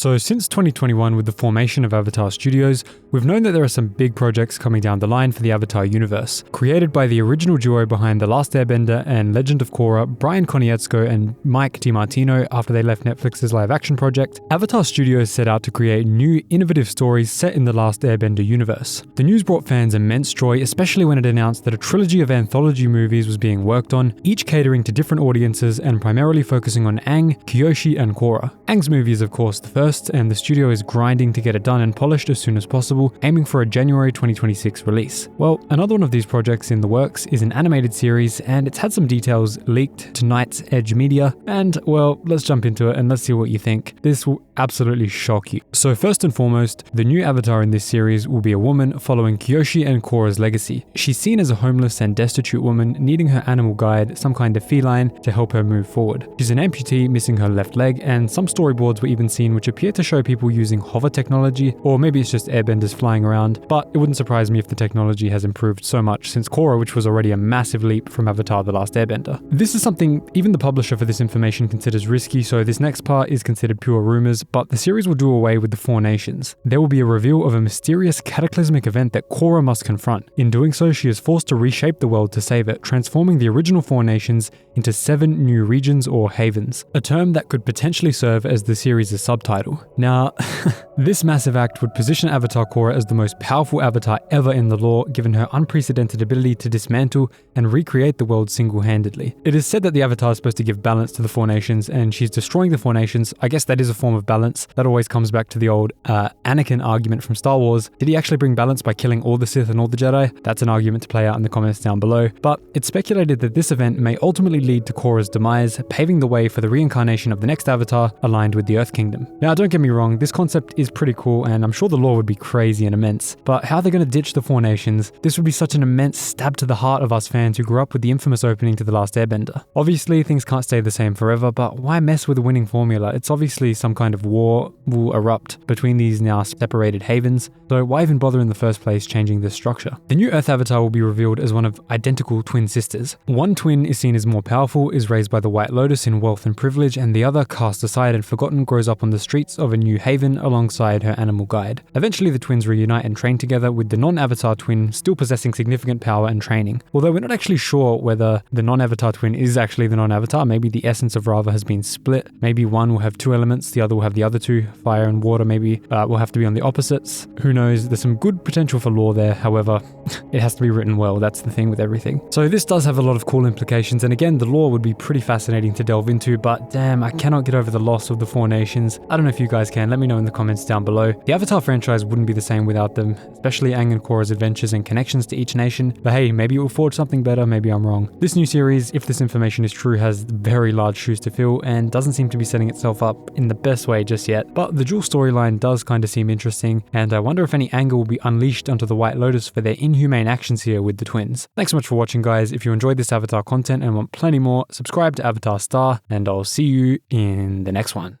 So since 2021 with the formation of Avatar Studios, we've known that there are some big projects coming down the line for the Avatar universe. Created by the original duo behind The Last Airbender and Legend of Korra, Brian Konietzko and Mike DiMartino, after they left Netflix's live-action project, Avatar Studios set out to create new, innovative stories set in The Last Airbender universe. The news brought fans immense joy, especially when it announced that a trilogy of anthology movies was being worked on, each catering to different audiences and primarily focusing on Aang, Kyoshi, and Korra. Aang's movie is of course the first, and the studio is grinding to get it done and polished as soon as possible, aiming for a January 2026 release. Well, another one of these projects in the works is an animated series, and it's had some details leaked to Night's Edge Media, and well, let's jump into it and let's see what you think. This will absolutely shock you. So first and foremost, the new avatar in this series will be a woman following Kyoshi and Korra's legacy. She's seen as a homeless and destitute woman needing her animal guide, some kind of feline, to help her move forward. She's an amputee missing her left leg, and some storyboards were even seen which appear to show people using hover technology, or maybe it's just airbenders flying around, but it wouldn't surprise me if the technology has improved so much since Korra, which was already a massive leap from Avatar The Last Airbender. This is something even the publisher for this information considers risky, so this next part is considered pure rumors, but the series will do away with the Four Nations. There will be a reveal of a mysterious cataclysmic event that Korra must confront. In doing so, she is forced to reshape the world to save it, transforming the original Four Nations into 7 new regions or havens, a term that could potentially serve as the series' subtitle. Now, this massive act would position Avatar Korra as the most powerful avatar ever in the lore, given her unprecedented ability to dismantle and recreate the world single-handedly. It is said that the avatar is supposed to give balance to the Four Nations, and she's destroying the Four Nations. I guess that is a form of balance. That always comes back to the old Anakin argument from Star Wars. Did he actually bring balance by killing all the Sith and all the Jedi? That's an argument to play out in the comments down below. But it's speculated that this event may ultimately lead to Korra's demise, paving the way for the reincarnation of the next avatar aligned with the Earth Kingdom. Now, don't get me wrong, this concept is pretty cool, and I'm sure the lore would be crazy and immense, but how they're going to ditch the Four Nations, this would be such an immense stab to the heart of us fans who grew up with the infamous opening to The Last Airbender. Obviously, things can't stay the same forever, but why mess with a winning formula? It's obviously some kind of war will erupt between these now separated havens, so why even bother in the first place changing this structure? The new Earth avatar will be revealed as one of identical twin sisters. One twin is seen as more powerful, is raised by the White Lotus in wealth and privilege, and the other, cast aside and forgotten, grows up on the streets of a new haven alongside her animal guide. Eventually the twins reunite and train together, with the non-avatar twin still possessing significant power and training. Although we're not actually sure whether the non-avatar twin is actually the non-avatar. Maybe the essence of Rava has been split. Maybe one will have 2 elements, the other will have the other 2, fire and water. Maybe will have to be on the opposites. Who knows? There's some good potential for lore there. However, it has to be written well. That's the thing with everything. So this does have a lot of cool implications, and again, the lore would be pretty fascinating to delve into, but damn, I cannot get over the loss of the Four Nations. I don't know if you guys can. Let me know in the comments down below. The Avatar franchise wouldn't be the same without them, especially Aang and Korra's adventures and connections to each nation. But hey, maybe it will forge something better, maybe I'm wrong. This new series, if this information is true, has very large shoes to fill and doesn't seem to be setting itself up in the best way just yet. But the dual storyline does kind of seem interesting, and I wonder if any anger will be unleashed onto the White Lotus for their inhumane actions here with the twins. Thanks so much for watching, guys. If you enjoyed this Avatar content and want plenty more, subscribe to Avatar Star, and I'll see you in the next one.